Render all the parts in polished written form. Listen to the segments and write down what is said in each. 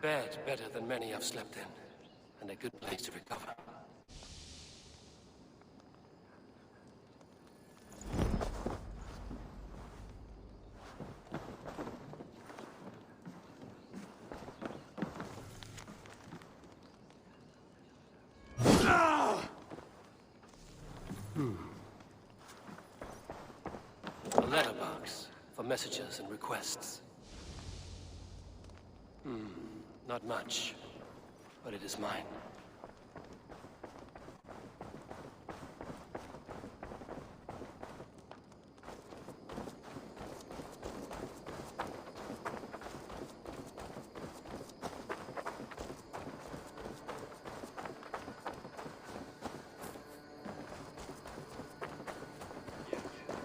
bed better than many I've slept in, and a good place to recover. A letterbox for messages and requests. Not much, but it is mine.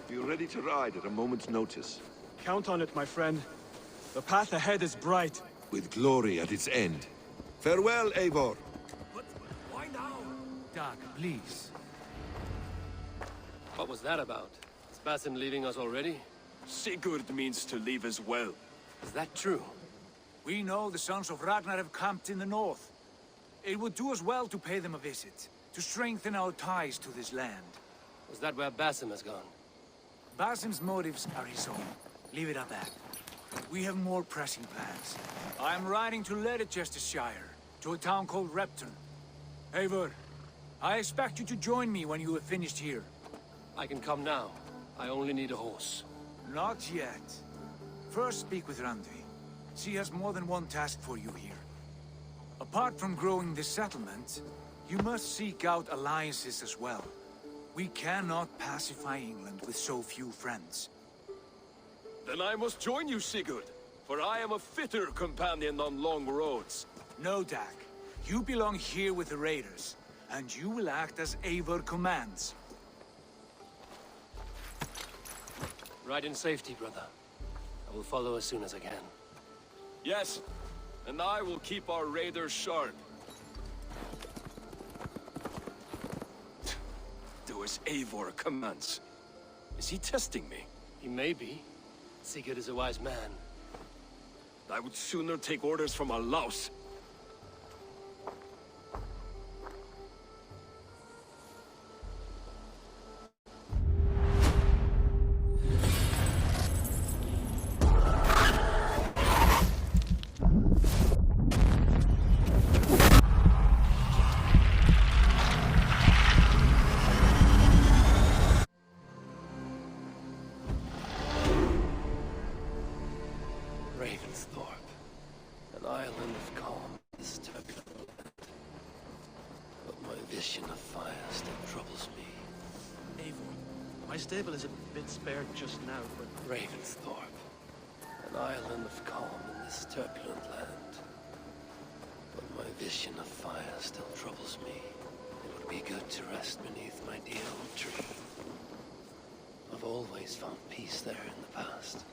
You're ready to ride at a moment's notice. Count on it, my friend. The path ahead is bright. With glory at its end. Farewell, Eivor. But why now? Doc, please. What was that about? Is Basim leaving us already? Sigurd means to leave as well. Is that true? We know the sons of Ragnar have camped in the north. It would do us well to pay them a visit, to strengthen our ties to this land. Is that where Basim has gone? Basim's motives are his own. Leave it at that. We have more pressing plans. I am riding to Leicestershire, to a town called Repton. Eivor, I expect you to join me when you have finished here. I can come now. I only need a horse. Not yet. First speak with Randvi. She has more than one task for you here. Apart from growing this settlement, you must seek out alliances as well. We cannot pacify England with so few friends. Then I must join you, Sigurd, for I am a fitter companion on long roads. No, Dak. You belong here with the raiders, and you will act as Eivor commands. Ride in safety, brother. I will follow as soon as I can. Yes, and I will keep our raiders sharp. Do as Eivor commands. Is he testing me? He may be. Sigurd is a wise man. I would sooner take orders from a louse. An island of calm is turbulent land. But my vision of fire still troubles me. Eivor, my stable is a bit spared just now, but... Ravensthorpe. An island of calm in this turbulent land. But my vision of fire still troubles me. It would be good to rest beneath my dear old tree. I've always found peace there in the past.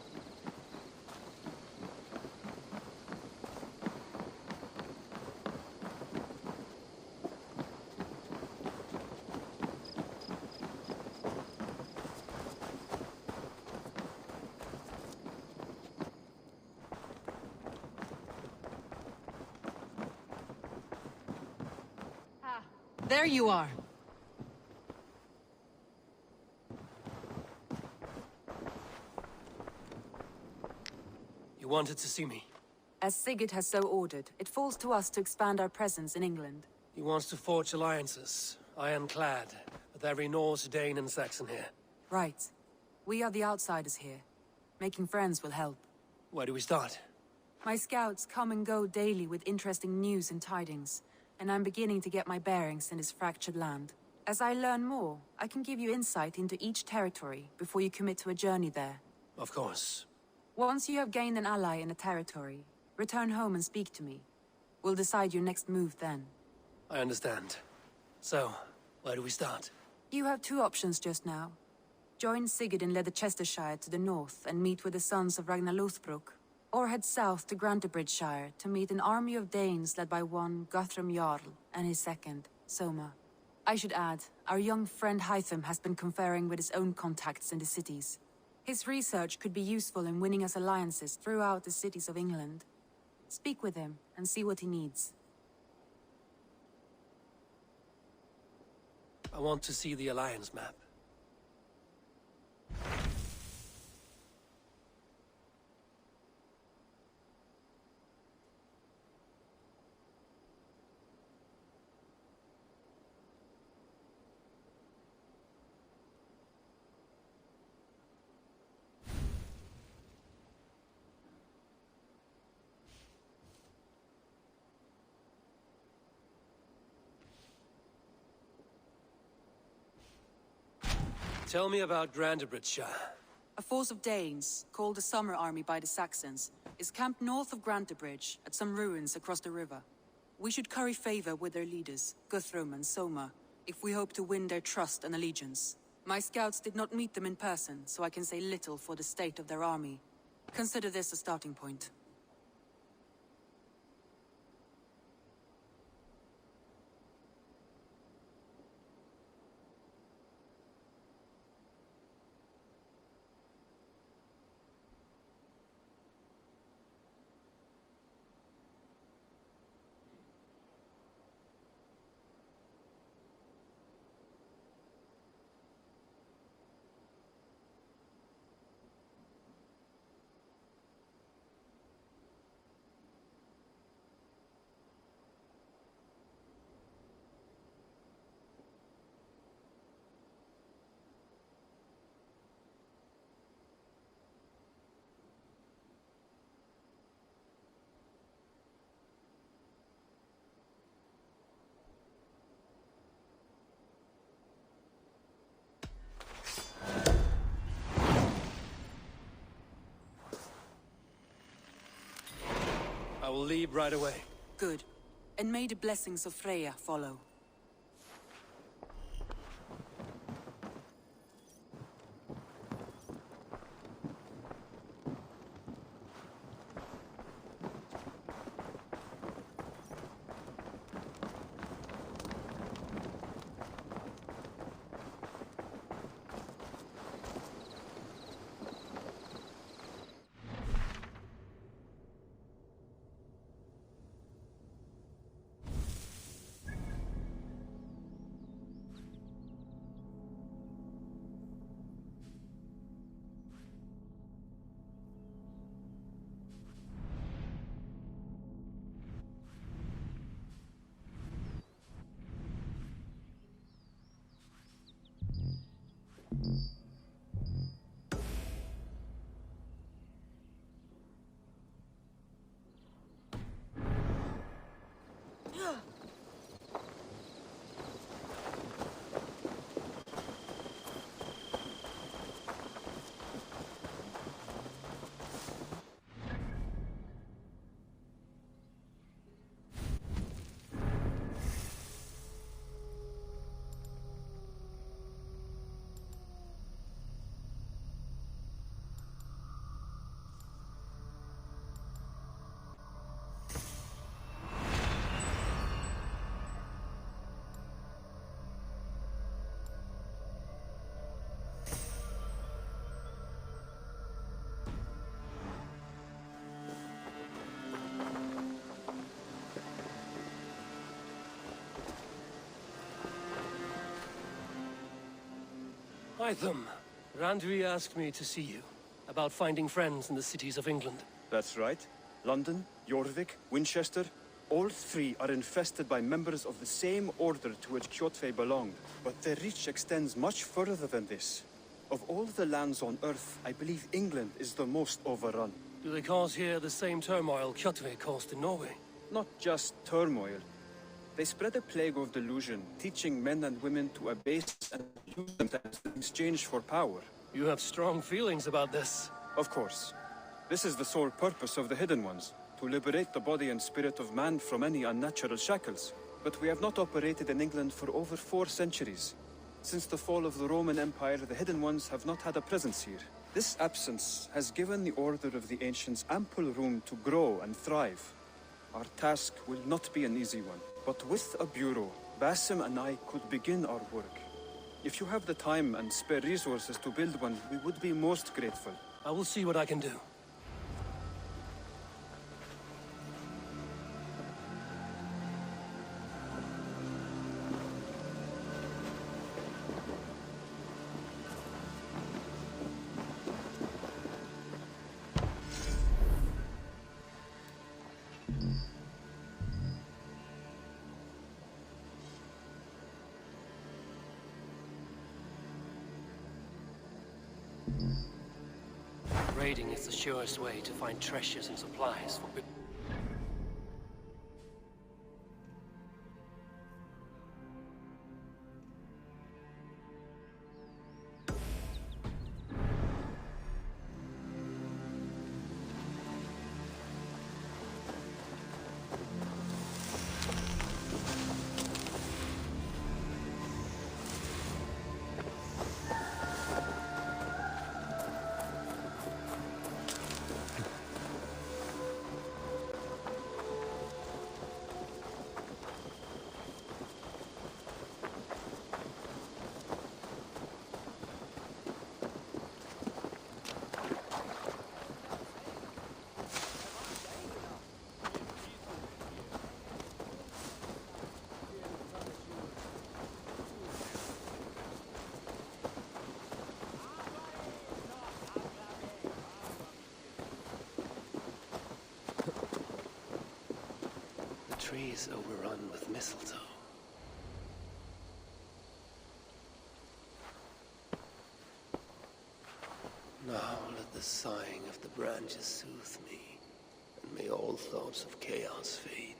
There you are. You wanted to see me? As Sigurd has so ordered, it falls to us to expand our presence in England. He wants to forge alliances, ironclad, with every Norse, Dane, and Saxon here. Right. We are the outsiders here. Making friends will help. Where do we start? My scouts come and go daily with interesting news and tidings, and I'm beginning to get my bearings in this fractured land. As I learn more, I can give you insight into each territory before you commit to a journey there. Of course. Once you have gained an ally in a territory, return home and speak to me. We'll decide your next move then. I understand. So, where do we start? You have two options just now. Join Sigurd in Leicestershire to the north and meet with the sons of Ragnar Lothbrok, or head south to Grantebridgeshire to meet an army of Danes led by one Guthrum Jarl and his second, Soma. I should add, our young friend Hytham has been conferring with his own contacts in the cities. His research could be useful in winning us alliances throughout the cities of England. Speak with him and see what he needs. I want to see the Alliance map. Tell me about Grantebridgeshire. A force of Danes, called the Summer Army by the Saxons, is camped north of Grantebridge at some ruins across the river. We should curry favor with their leaders, Guthrum and Soma, if we hope to win their trust and allegiance. My scouts did not meet them in person, so I can say little for the state of their army. Consider this a starting point. I will leave right away. Good. And may the blessings of Freya follow. Hytham, Randvi asked me to see you about finding friends in the cities of England. That's right. London, Jorvik, Winchester, all three are infested by members of the same order to which Kjotve belonged. But their reach extends much further than this. Of all the lands on Earth, I believe England is the most overrun. Do they cause here the same turmoil Kjotve caused in Norway? Not just turmoil. They spread a plague of delusion, teaching men and women to abase and use themselves in exchange for power. You have strong feelings about this. Of course. This is the sole purpose of the Hidden Ones, to liberate the body and spirit of man from any unnatural shackles. But we have not operated in England for over 4 centuries. Since the fall of the Roman Empire, the Hidden Ones have not had a presence here. This absence has given the Order of the Ancients ample room to grow and thrive. Our task will not be an easy one, but with a bureau, Basim and I could begin our work. If you have the time and spare resources to build one, we would be most grateful. I will see what I can do. Raiding is the surest way to find treasures and supplies for... Trees overrun with mistletoe. Now let the sighing of the branches soothe me, and may all thoughts of chaos fade.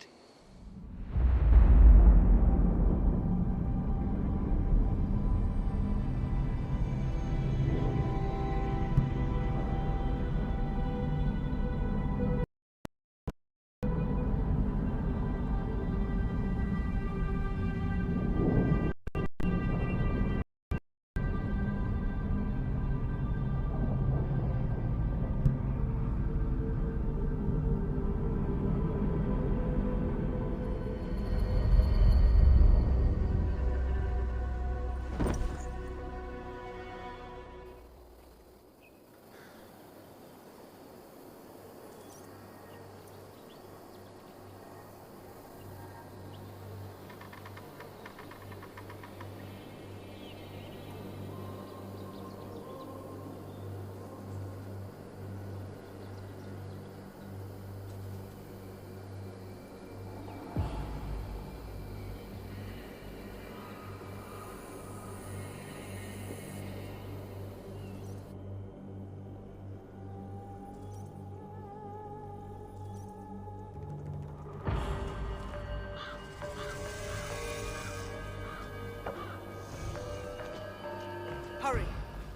Hurry!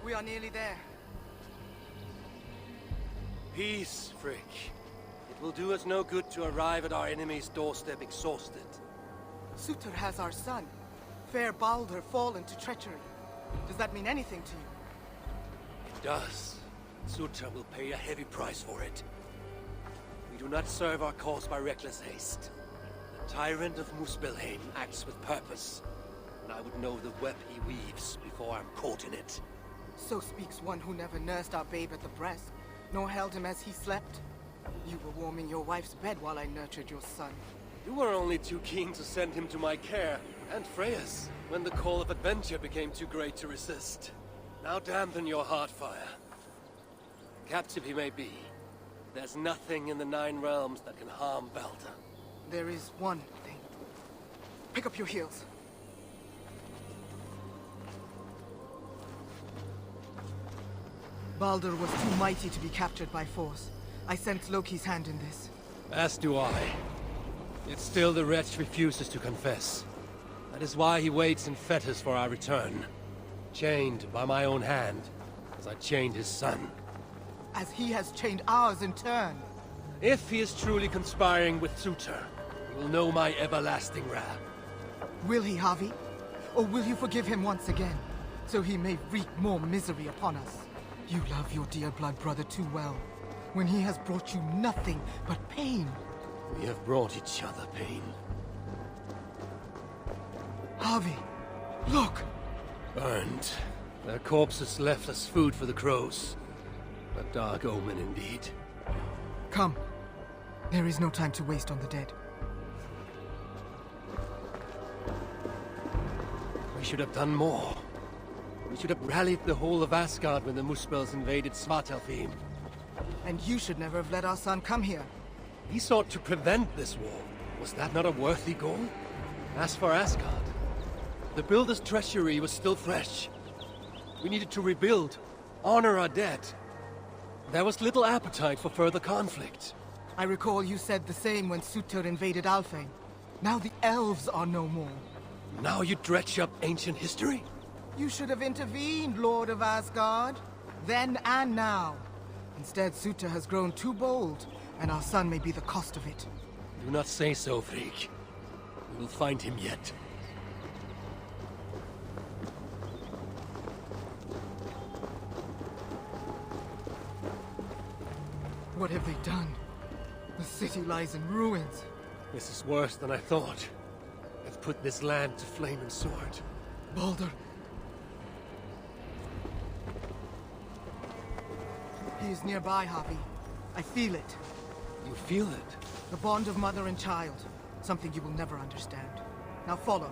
We are nearly there. Peace, Frick. It will do us no good to arrive at our enemy's doorstep exhausted. Sutor has our son. Fair Baldur fallen to treachery. Does that mean anything to you? It does. Sutor will pay a heavy price for it. We do not serve our cause by reckless haste. The tyrant of Muspelheim acts with purpose, and I would know the web he weaves before I'm caught in it. So speaks one who never nursed our babe at the breast, nor held him as he slept. You were warming your wife's bed while I nurtured your son. You were only too keen to send him to my care, and Freya's, when the call of adventure became too great to resist. Now dampen your heart fire. Captive he may be, there's nothing in the Nine Realms that can harm Baldur. There is one thing. Pick up your heels. Baldur was too mighty to be captured by force. I sense Loki's hand in this. As do I. Yet still the wretch refuses to confess. That is why he waits in fetters for our return. Chained by my own hand, as I chained his son. As he has chained ours in turn. If he is truly conspiring with Sutor, he will know my everlasting wrath. Will he, Harvey? Or will you forgive him once again, so he may wreak more misery upon us? You love your dear blood brother too well, when he has brought you nothing but pain. We have brought each other pain. Harvey, look! Burned. Their corpses left as food for the crows. A dark omen indeed. Come. There is no time to waste on the dead. We should have done more. We should have rallied the whole of Asgard when the Muspels invaded Svartalfheim. And you should never have let our son come here. He sought to prevent this war. Was that not a worthy goal? As for Asgard, the Builder's treachery was still fresh. We needed to rebuild, honor our debt. There was little appetite for further conflict. I recall you said the same when Sutter invaded Alfheim. Now the elves are no more. Now you dredge up ancient history? You should have intervened, Lord of Asgard. Then and now. Instead, Sutter has grown too bold, and our son may be the cost of it. Do not say so, Frigg. We will find him yet. What have they done? The city lies in ruins. This is worse than I thought. They've put this land to flame and sword. Baldur. He is nearby, Havi. I feel it. You feel it? The bond of mother and child. Something you will never understand. Now follow.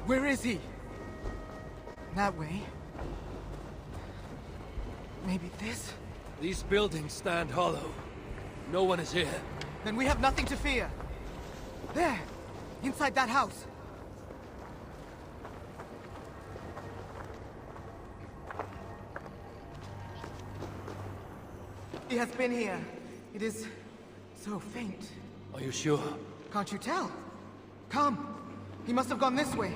Where is he? That way. Maybe this? These buildings stand hollow. No one is here. Then we have nothing to fear. There! Inside that house. He has been here. It is so faint. Are you sure? Can't you tell? Come. He must have gone this way.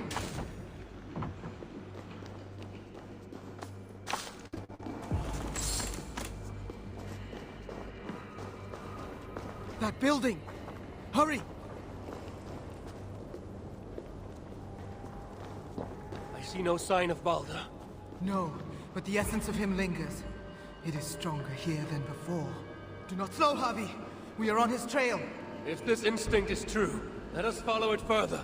That building! Hurry! I see no sign of Baldur. No, but the essence of him lingers. It is stronger here than before. Do not slow, Havi! We are on his trail. If this instinct is true, let us follow it further.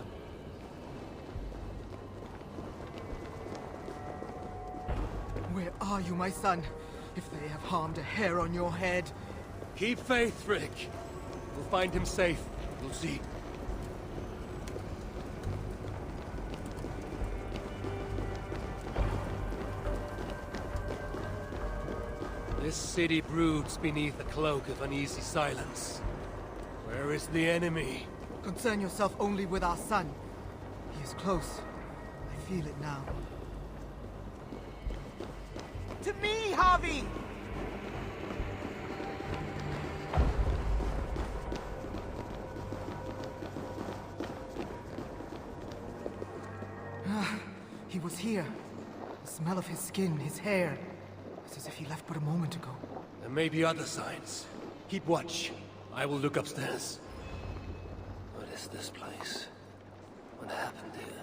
Where are you, my son? If they have harmed a hair on your head... Keep faith, Frigg. We'll find him safe. We'll see. This city broods beneath a cloak of uneasy silence. Where is the enemy? Concern yourself only with our son. He is close. I feel it now. To me, Havi! He was here. The smell of his skin, his hair. It's as if he left but a moment ago. There may be other signs. Keep watch. I will look upstairs. What is this place? What happened here?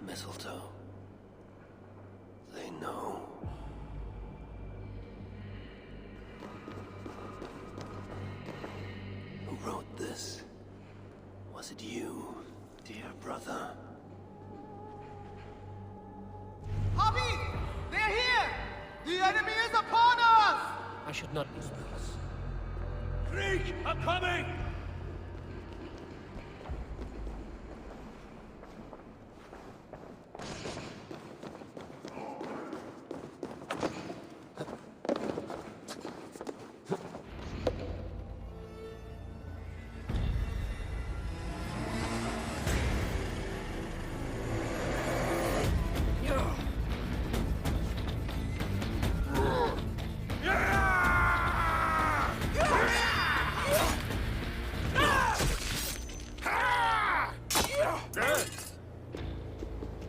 Mistletoe. They know. Who wrote this? Was it you, dear brother? Havi! They're here! The I should not lose these. Krieg, I'm coming!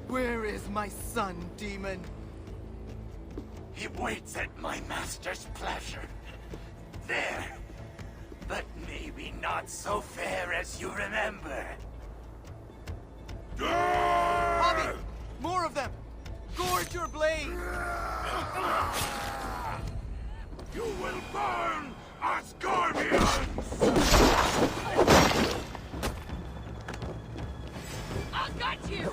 Where is my son, demon? He waits at my master's pleasure. There. But maybe not so fair as you remember. Javi! More of them! Gorge your blade! You will burn, Asgardians! I'll got you!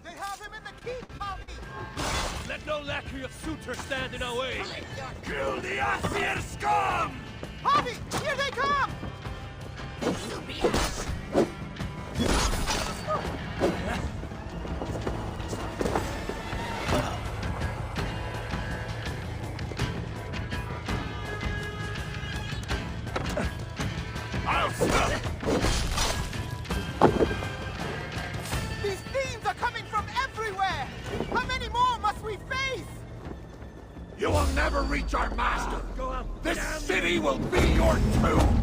They have him in the keep, Javi! Let no lackey of suitor stand in our way! Kill the Aesir scum! Javi! Here they come! I'll stop! These fiends are coming from everywhere! How many more must we face? You will never reach our master! This city will be your tomb!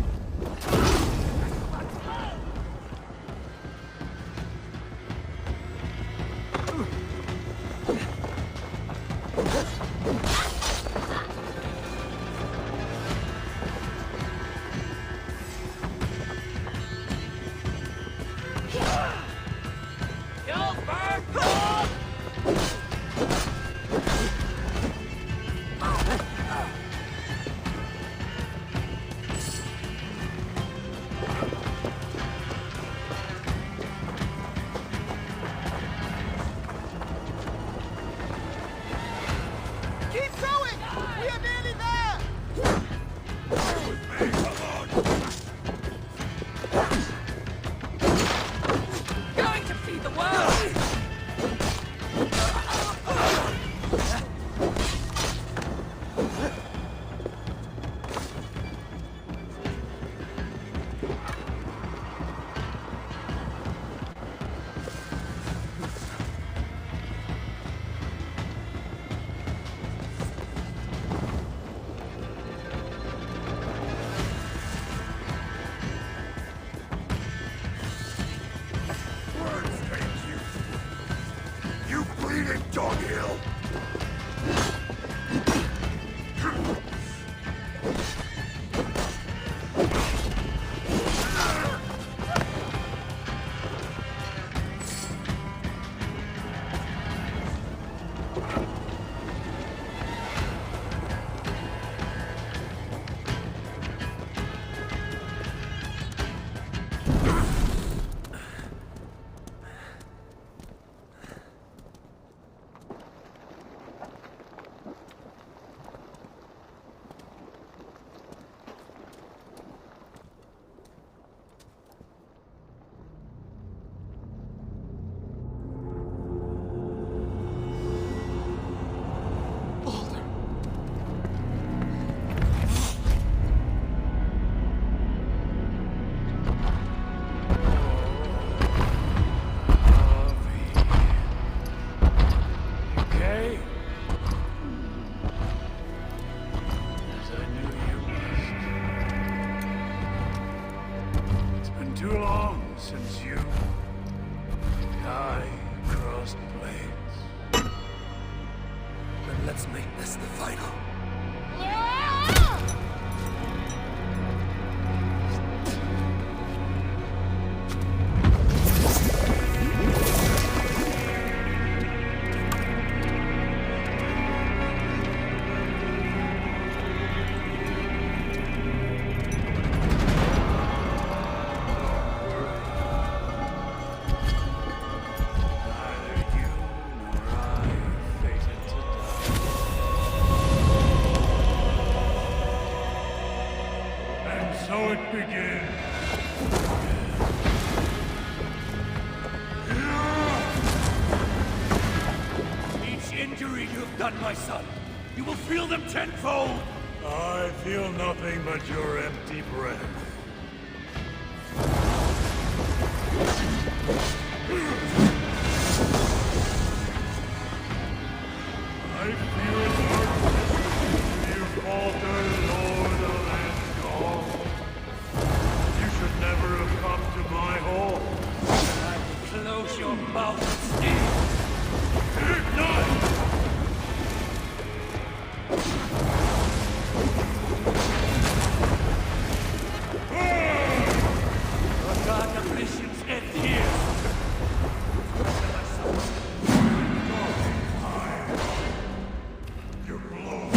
Keep going! We are nearly there! Going to feed the world! Words take you! You bleeding doghill! done, my son, you will feel them tenfold! I feel nothing but your empty breath. I fear darkness. You falter, Lord of Asgard. You should never have come to my hall. I will close your mouth with steel. Ignite! The god of visions end here. Your blow.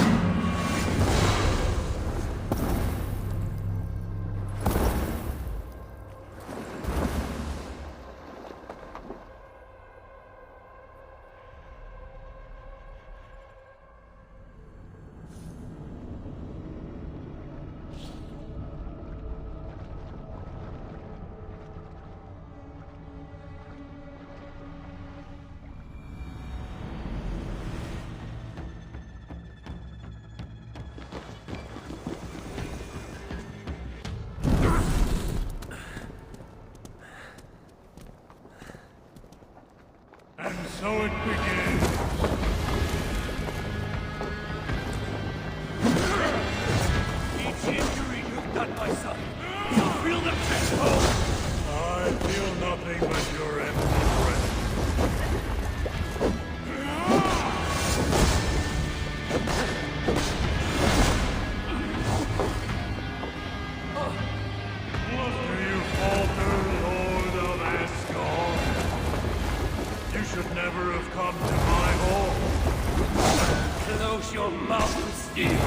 And so it begins. Each injury you've done, my son, you'll feel them tenfold. I feel nothing but your empty breath. Do you falter, Lord of Asgard? You should never have come to my hall. Close your mouth with steel.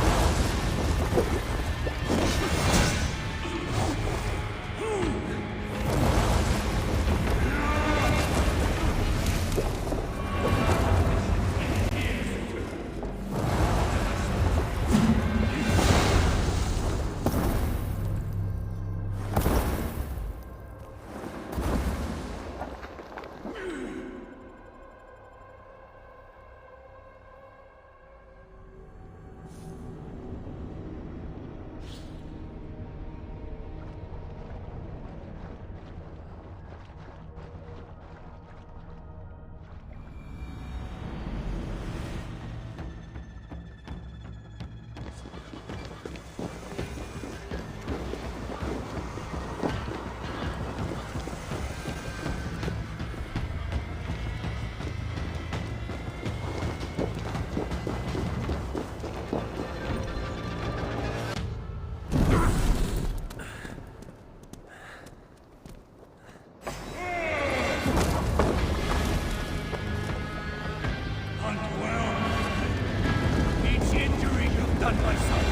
Each injury you've done, my son,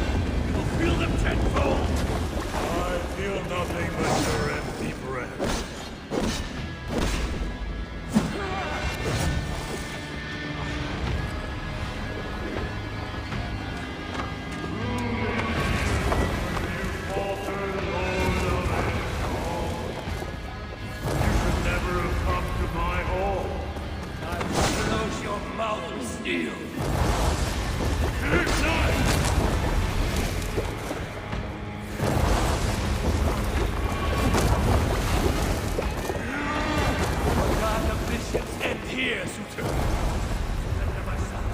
you will feel them tenfold. I feel nothing but your empty breath. You falter, Lord of Asgard. You should never have come to my hall. I will close your mouth with steel. Ignite! The god of visions end here, suitor. Surrender, my son.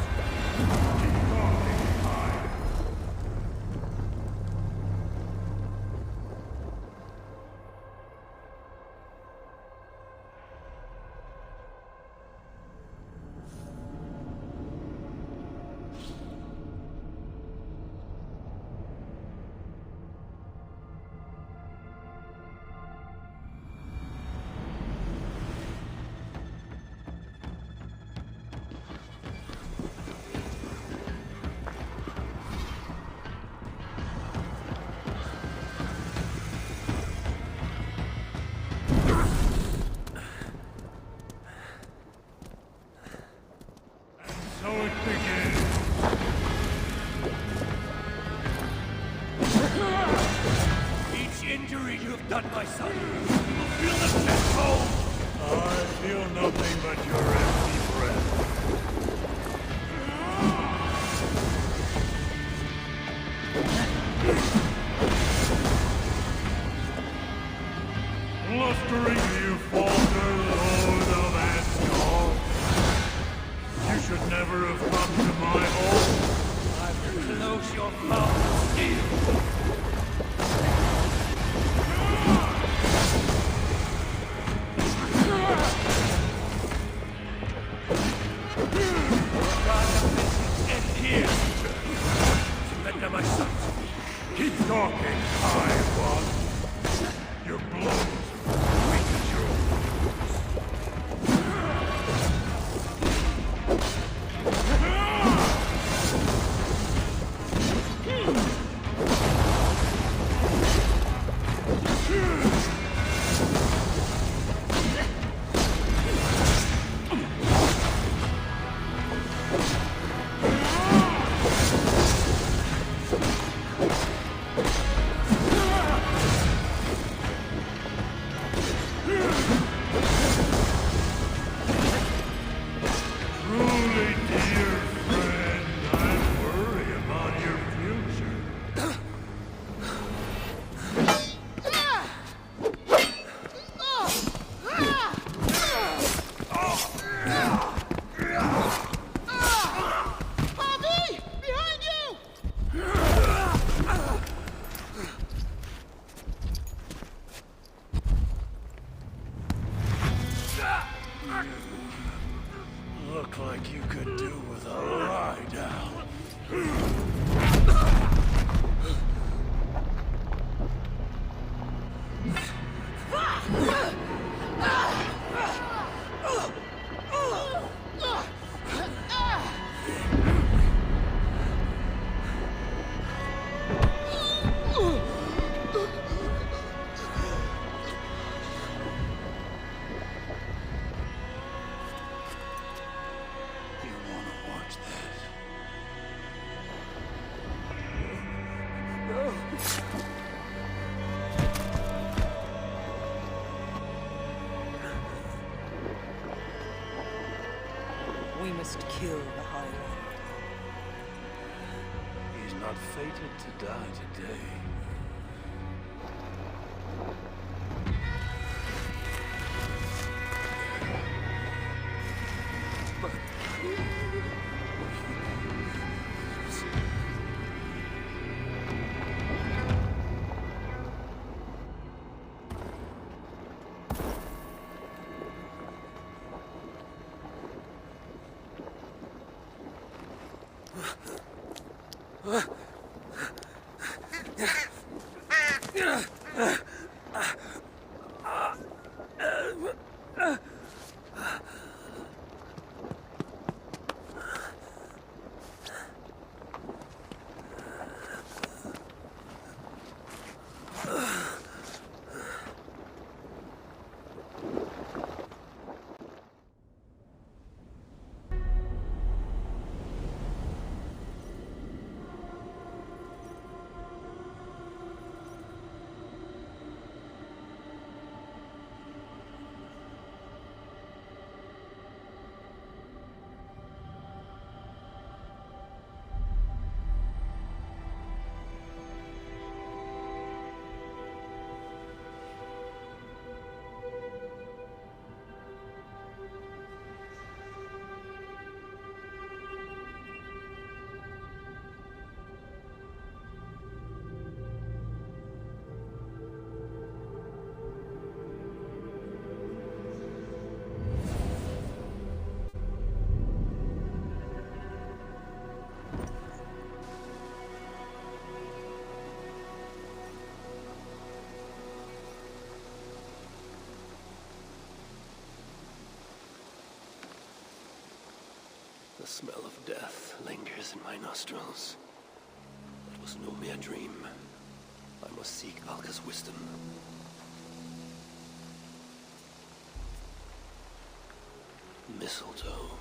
So it begins. Each injury you have done, my son, you will feel them tenfold. I feel nothing but your empty breath. Look like you could do with a lie down. We must kill the High One. He's not fated to die today. The smell of death lingers in my nostrils. It was no mere dream. I must seek Alka's wisdom. Mistletoe.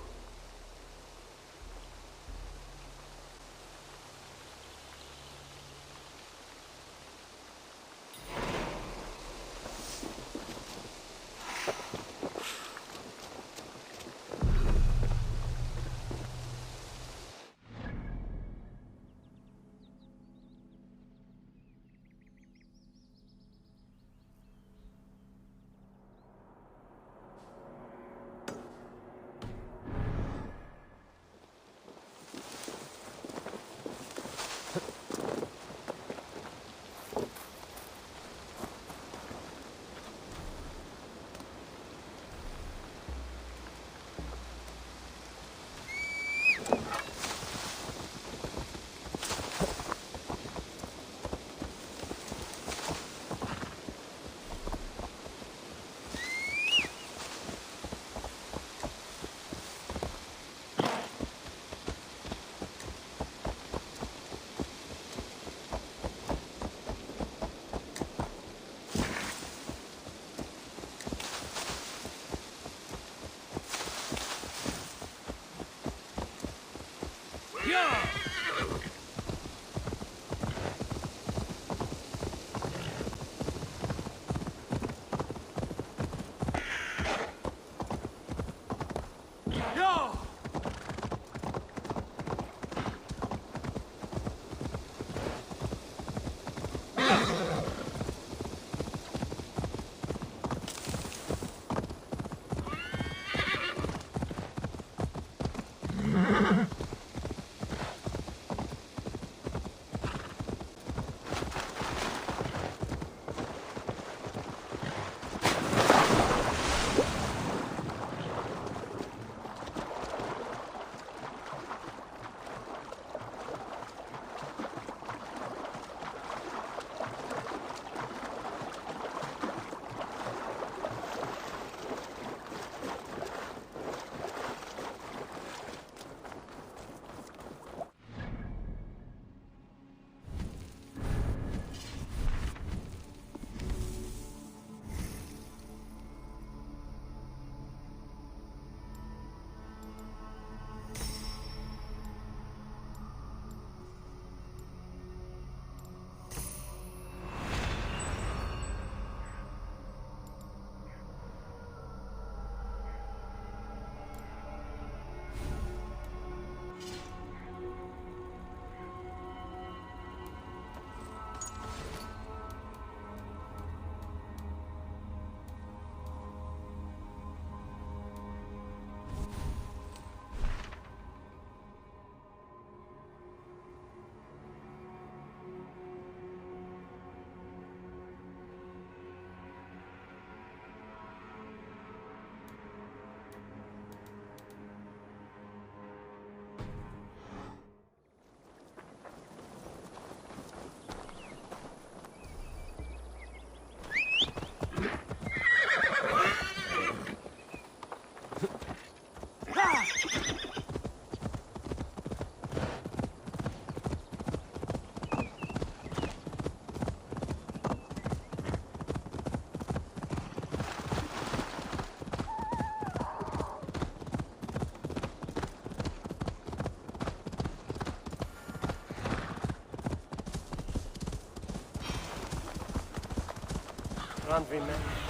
Randvi men.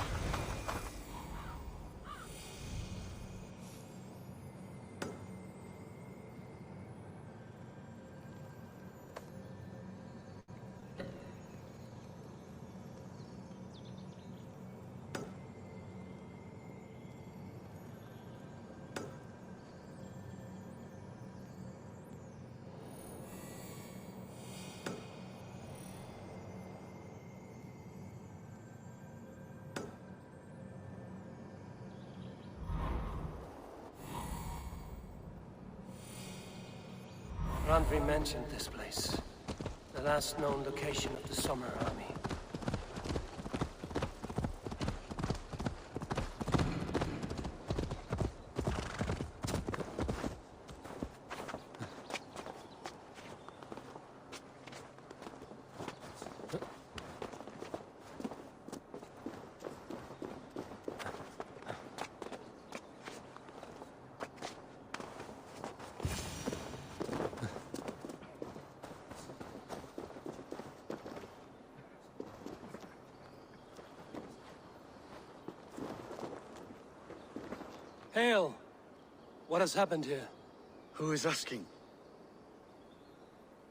Randvi mentioned this place. The last known location of the Summer Army. Hail! What has happened here? Who is asking?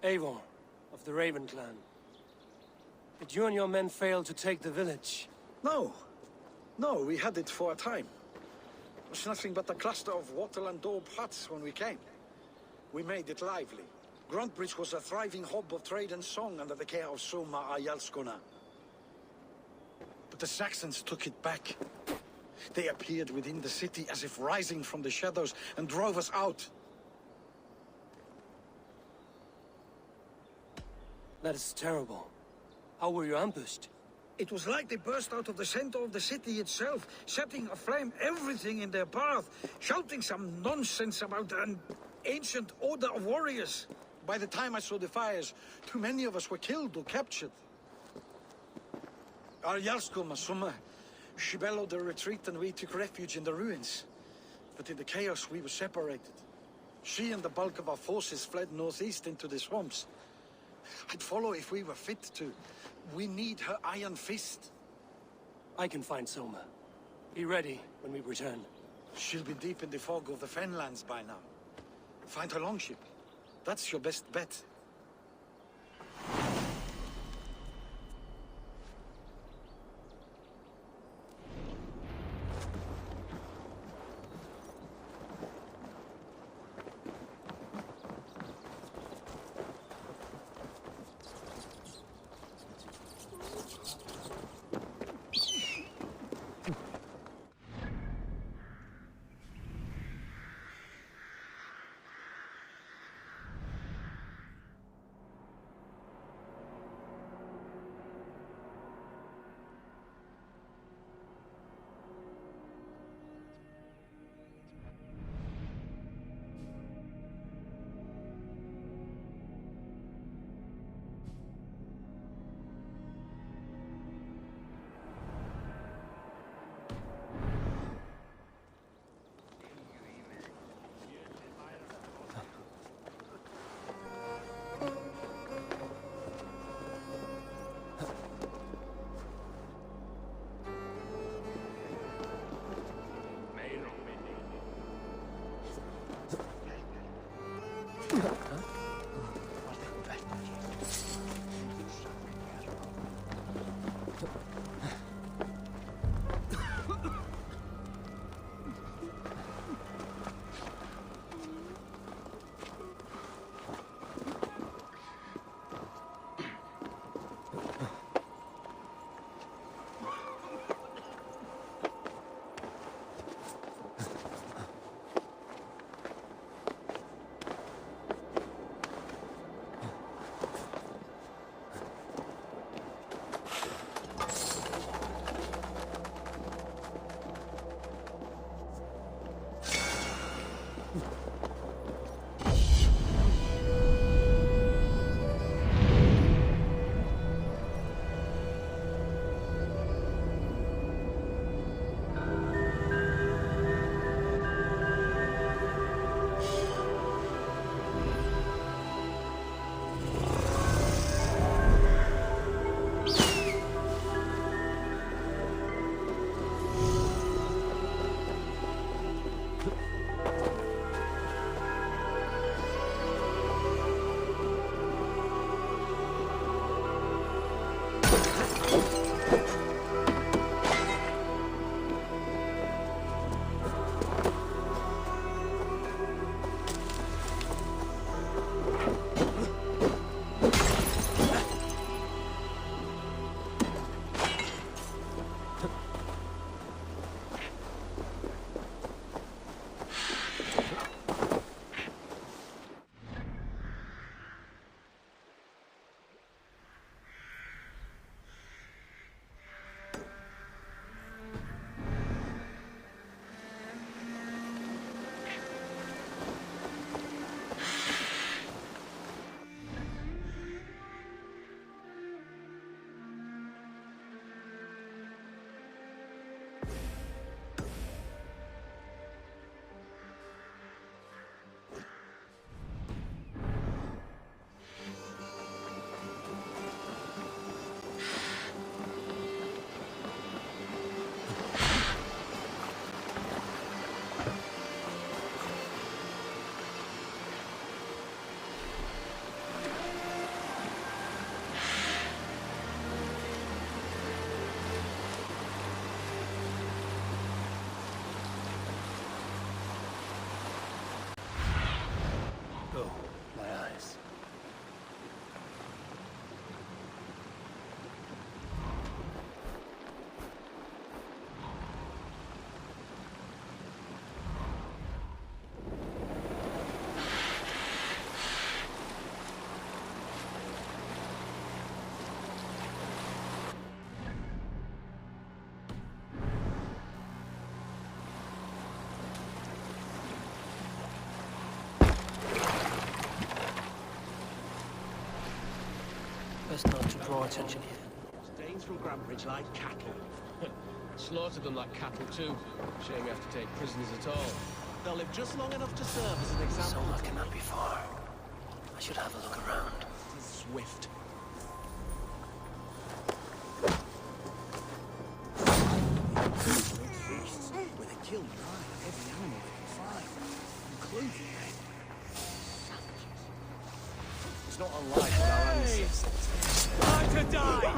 Eivor, of the Raven clan. Did you and your men fail to take the village? No. No, we had it for a time. It was nothing but a cluster of wattle and daub huts when we came. We made it lively. Gruntbridge was a thriving hub of trade and song under the care of Soma Ayalskona. But the Saxons took it back. They appeared within the city as if rising from the shadows and drove us out. That is terrible. How were you ambushed? It was like they burst out of the center of the city itself, setting aflame everything in their path, shouting some nonsense about an ancient order of warriors. By the time I saw the fires, too many of us were killed or captured. Our Jarlskoma, Summa, she bellowed a retreat and we took refuge in the ruins. But in the chaos we were separated. She and the bulk of our forces fled northeast into the swamps. I'd follow if we were fit to. We need her iron fist. I can find Soma. Be ready when we return. She'll be deep in the fog of the Fenlands by now. Find her longship. That's your best bet. Best not to draw attention here. Danes from Grantbridge like cattle. Slaughtered them like cattle too. Shame we have to take prisoners at all. They'll live just long enough to serve as an example. Sola cannot be far. I should have a look around. Swift. Feasts where they kill and dry every animal they can find, including men. It's not unlike what our ancestors. Time to die!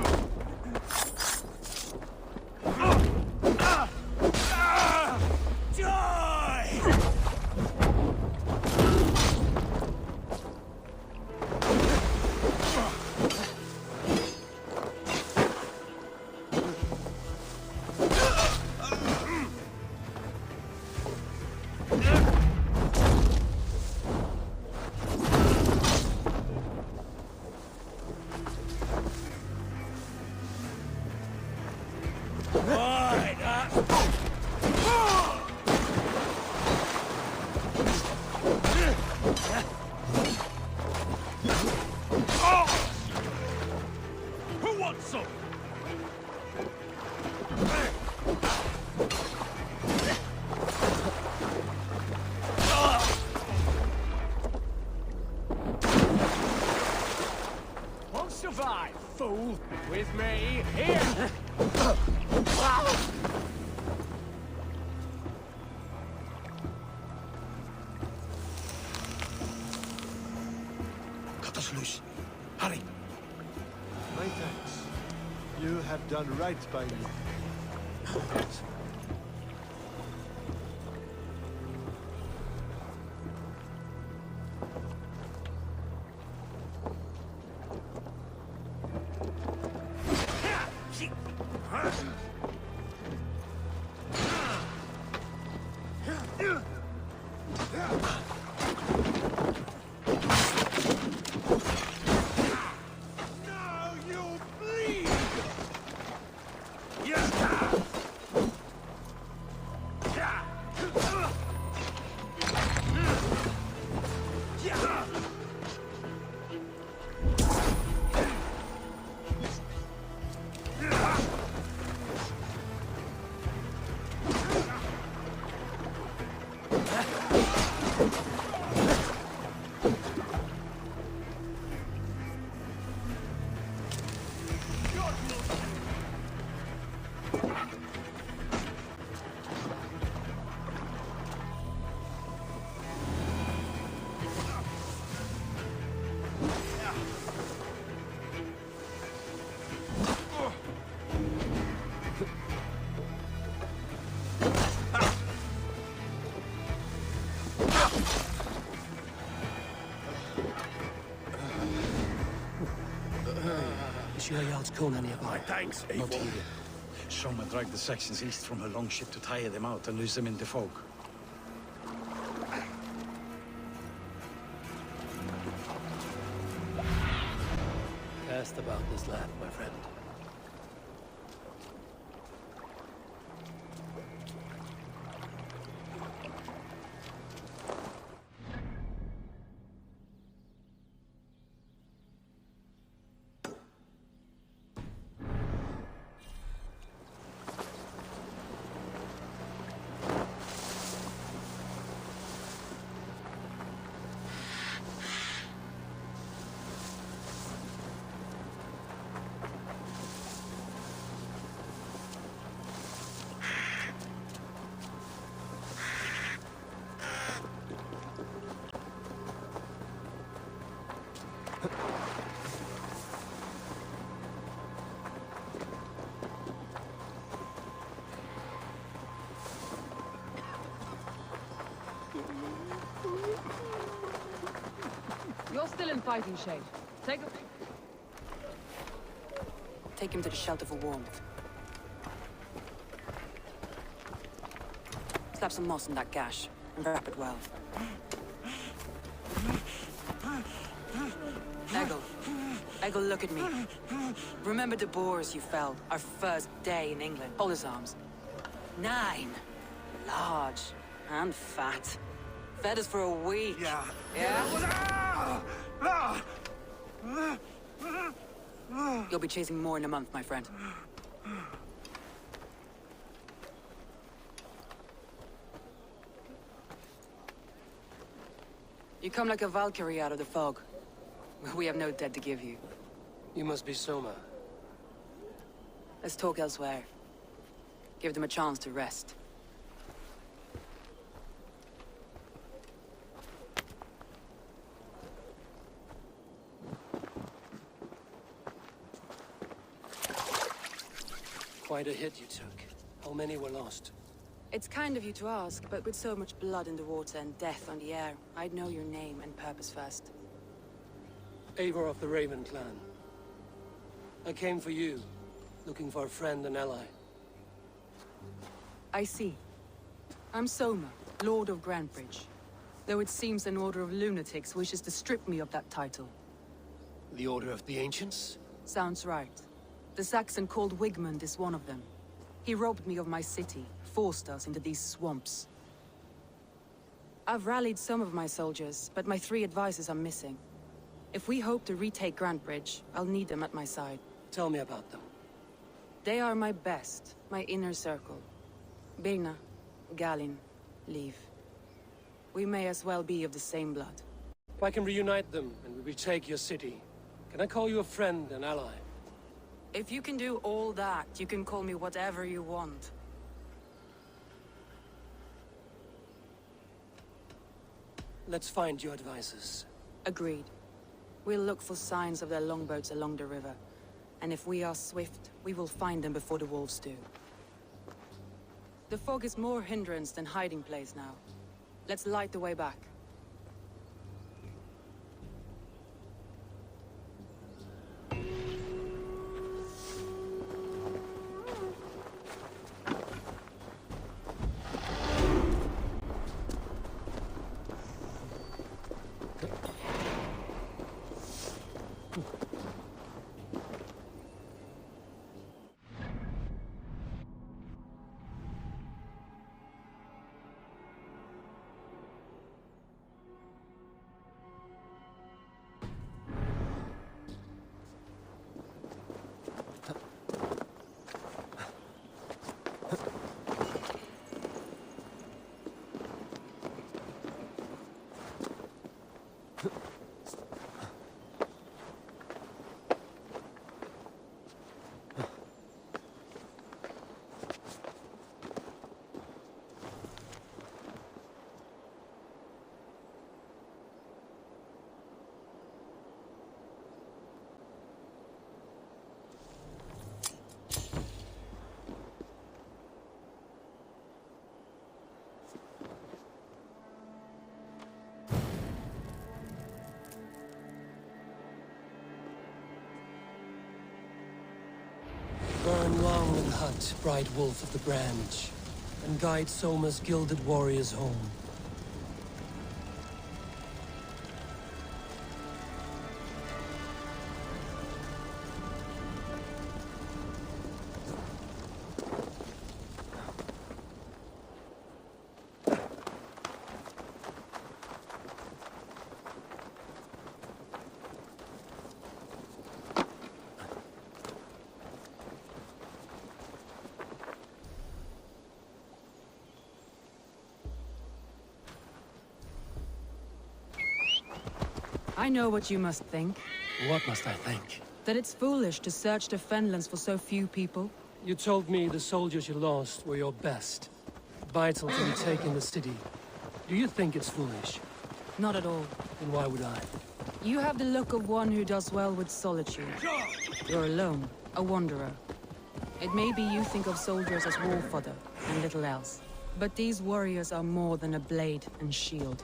Survive, fool! With me, here! Cut us loose. Hurry! My thanks. You have done right by me. Is your yard's corner nearby? Thanks, Not here. Soma dragged the Saxons east from her longship to tire them out and lose them in the fog. Cast about this land, my friend. You're still in fighting shape. Take him to the shelter for warmth. Slap some moss in that gash and wrap it well. Eggle, look at me. Remember the boars you fell our first day in England? Hold his arms. 9. Large and fat. Fed us for a week. Yeah? You'll be chasing more in a month, my friend. You come like a Valkyrie out of the fog. We have no dead to give you. You must be Soma. Let's talk elsewhere. Give them a chance to rest. Quite a hit you took. How many were lost? It's kind of you to ask, but with so much blood in the water and death on the air, I'd know your name and purpose first. Eivor of the Raven clan. I came for you, looking for a friend and ally. I see. I'm Soma, Lord of Grantebridge. Though it seems an order of lunatics wishes to strip me of that title. The Order of the Ancients? Sounds right. The Saxon called Wigmund is one of them. He robbed me of my city, forced us into these swamps. I've rallied some of my soldiers, but my 3 advisors are missing. If we hope to retake Grantebridge, I'll need them at my side. Tell me about them. They are my best, my inner circle. Birna, Galinn, Liv. We may as well be of the same blood. If I can reunite them and we retake your city, can I call you a friend and ally? If you can do all that, you can call me whatever you want. Let's find your advisors. Agreed. We'll look for signs of their longboats along the river. And if we are swift, we will find them before the wolves do. The fog is more hindrance than hiding place now. Let's light the way back. Burn long in hut, bright wolf of the branch, and guide Soma's gilded warriors home. I know what you must think. What must I think? That it's foolish to search the Fenlands for so few people. You told me the soldiers you lost were your best. Vital to retaking the city. Do you think it's foolish? Not at all. Then why would I? You have the look of one who does well with solitude. You're alone, a wanderer. It may be you think of soldiers as war fodder and little else. But these warriors are more than a blade and shield.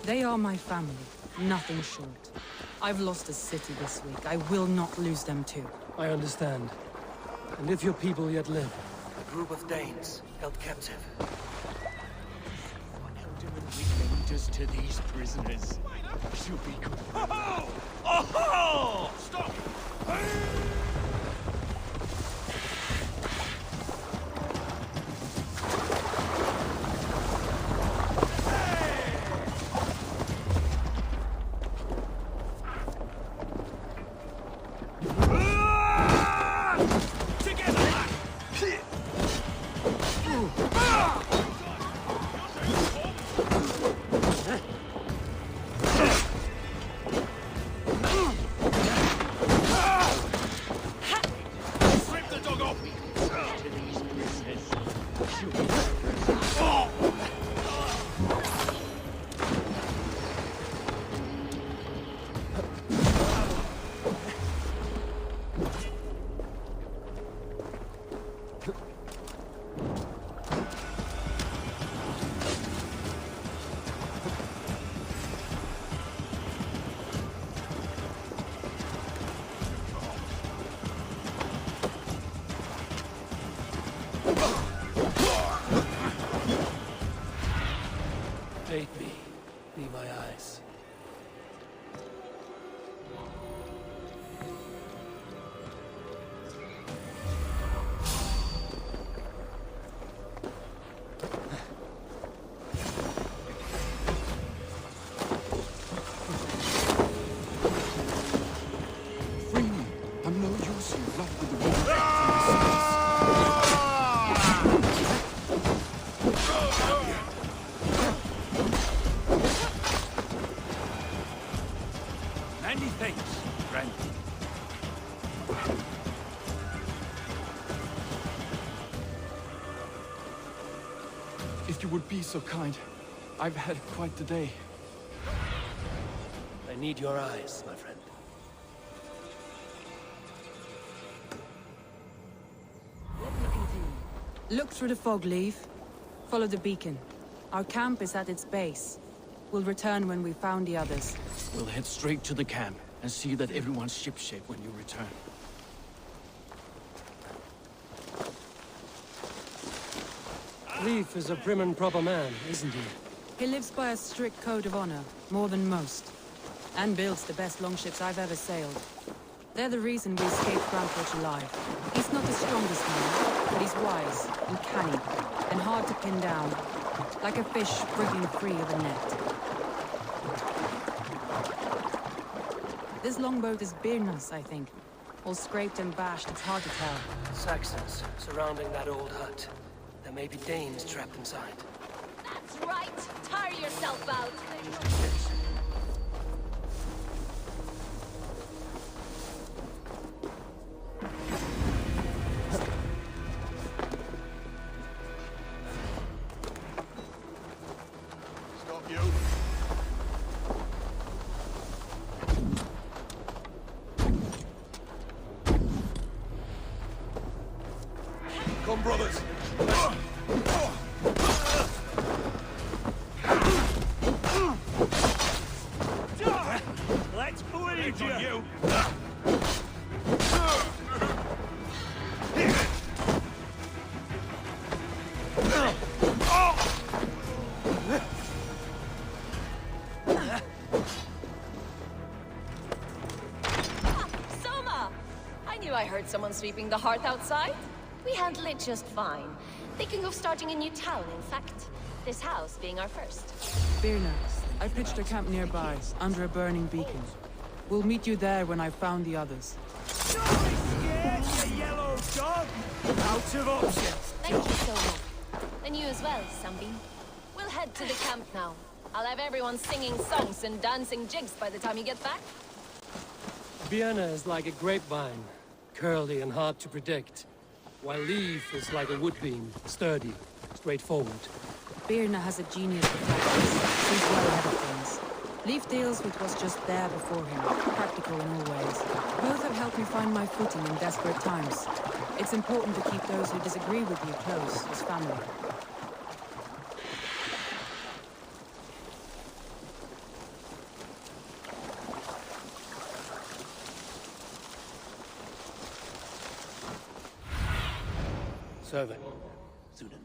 They are my family, nothing short. I've lost a city this week. I will not lose them too. I understand. And if your people yet live? A group of Danes held captive. Just to these prisoners. Should be good. Oh! Oh! Stop! Ah! Bait me. Be my eyes. Free me. I'm no use here, locked with the wind back Many thanks, friend. If you would be so kind, I've had quite the day. I need your eyes, my friend. Let me continue. Look through the fog, Leaf. Follow the beacon. Our camp is at its base. We'll return when we've found the others. We'll head straight to the camp and see that everyone's shipshape when you return. Leaf is a prim and proper man, isn't he? He lives by a strict code of honor, more than most. And builds the best longships I've ever sailed. They're the reason we escaped Grantbridge alive. He's not the strongest man, but he's wise and canny, and hard to pin down. Like a fish wriggling free of a net. This longboat is Birna's, I think. All scraped and bashed, it's hard to tell. Saxons surrounding that old hut. There may be Danes trapped inside. That's right! Tire yourself out! Stop you. Come, brothers. Let's bleed you! Soma! I knew I heard someone sweeping the hearth outside. We handle it just fine. Thinking of starting a new town, in fact. This house being our first. Birna, I pitched a camp nearby, under a burning beacon. We'll meet you there when I've found the others. Don't be scared, you yellow dog! Out of options! Thank you, Soma. And you as well, Sunbeam. We'll head to the camp now. I'll have everyone singing songs and dancing jigs by the time you get back. Vienna is like a grapevine, curly and hard to predict, while Leaf is like a woodbeam, sturdy, straightforward. Birna has a genius for tactics. She's well ahead of things. Leaf deals with what's just there before him, practical in all ways. Both have helped me find my footing in desperate times. It's important to keep those who disagree with you close, as family. Servant. Sunan.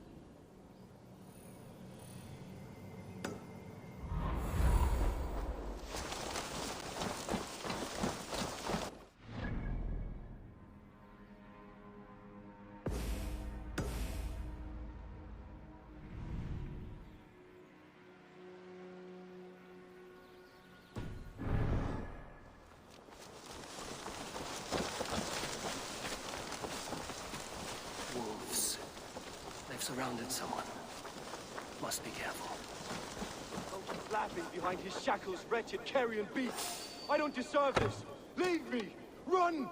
Wolves. They've surrounded someone. Must be careful. Laughing behind his shackles, wretched carrion beast. I don't deserve this. Leave me! Run!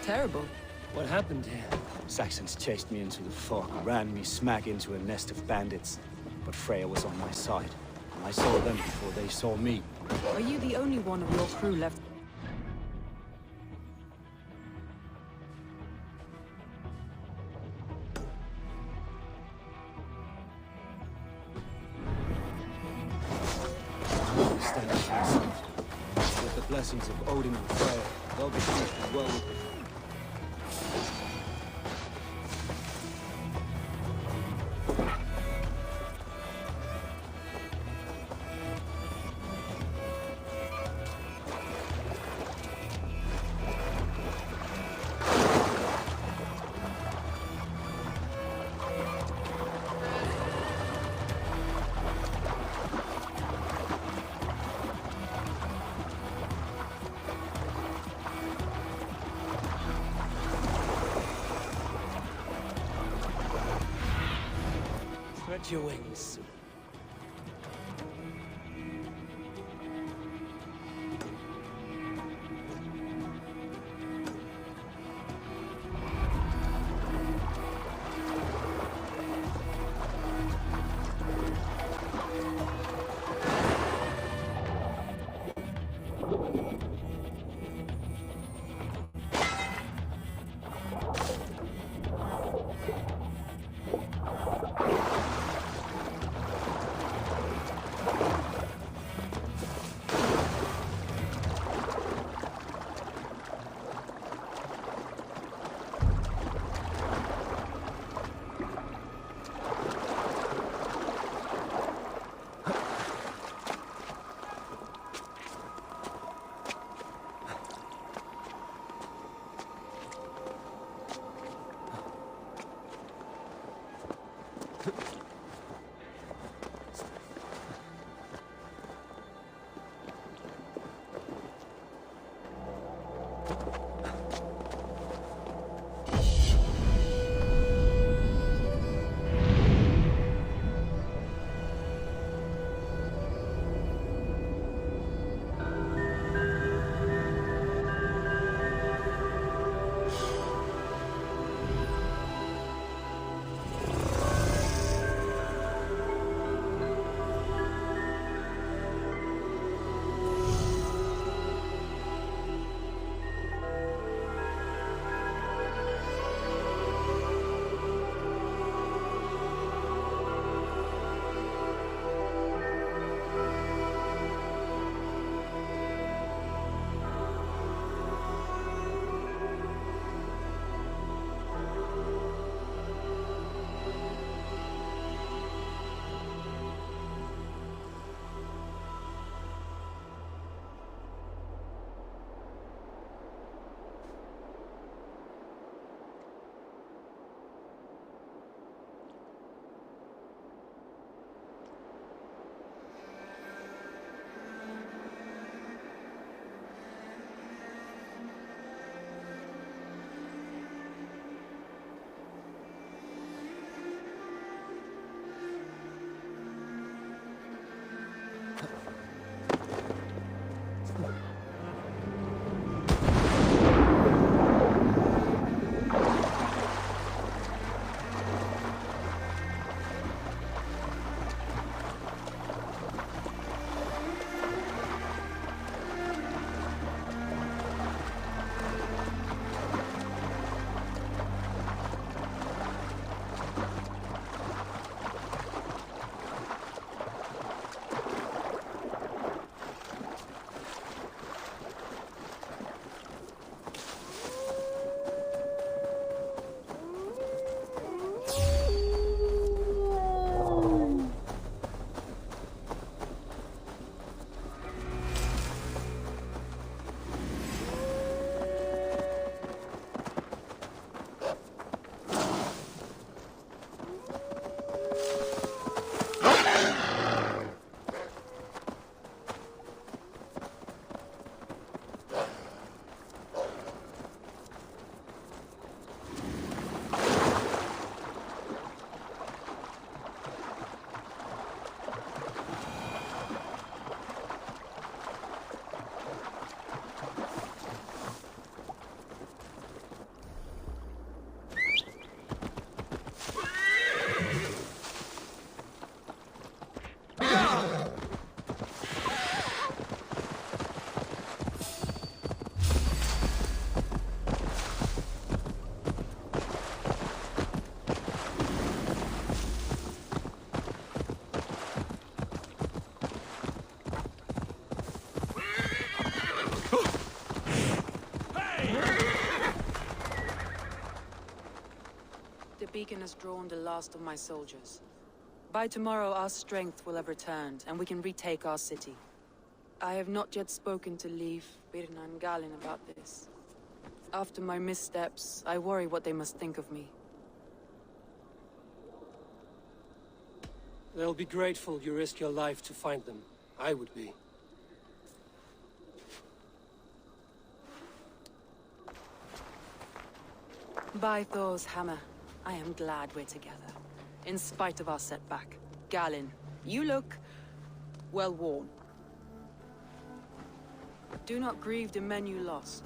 terrible. What happened here? Saxons chased me into the fog, ran me smack into a nest of bandits. But Freya was on my side, and I saw them before they saw me. Are you the only one of your crew left? Standing for myself. With the blessings of Odin and Freya, they'll be treated well with me. Spread your wings. beacon has drawn the last of my soldiers. By tomorrow, our strength will have returned, and we can retake our city. I have not yet spoken to Leif, Birna, and Galin about this. After my missteps, I worry what they must think of me. They'll be grateful you risk your life to find them. I would be. By Thor's hammer, I am glad we're together. In spite of our setback. Galin, you look well worn. Do not grieve the men you lost.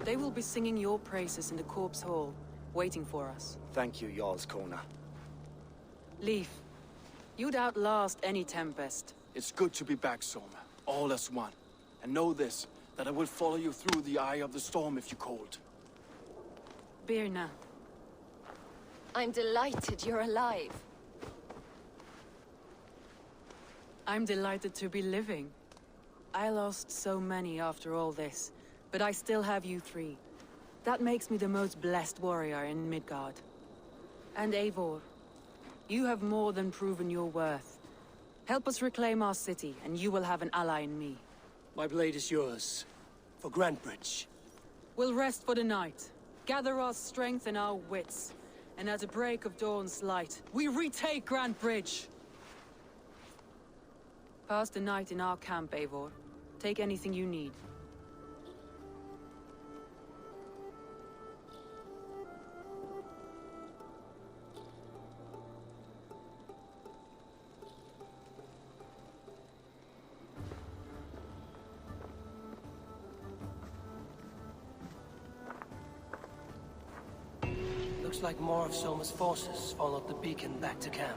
They will be singing your praises in the Corpse Hall, waiting for us. Thank you, Jarl's Corner. Leif, you'd outlast any tempest. It's good to be back, Soma. All as one. And know this, that I will follow you through the eye of the storm if you called. Birna. I'm delighted you're alive. I'm delighted to be living. I lost so many after all this, but I still have you three. That makes me the most blessed warrior in Midgard. And Eivor, you have more than proven your worth. Help us reclaim our city, and you will have an ally in me. My blade is yours. For Grantebridge. We'll rest for the night. Gather our strength and our wits. And at the break of dawn's light, we retake Grantebridge! Pass the night in our camp, Eivor. Take anything you need. Looks like more of Soma's forces followed the beacon back to camp.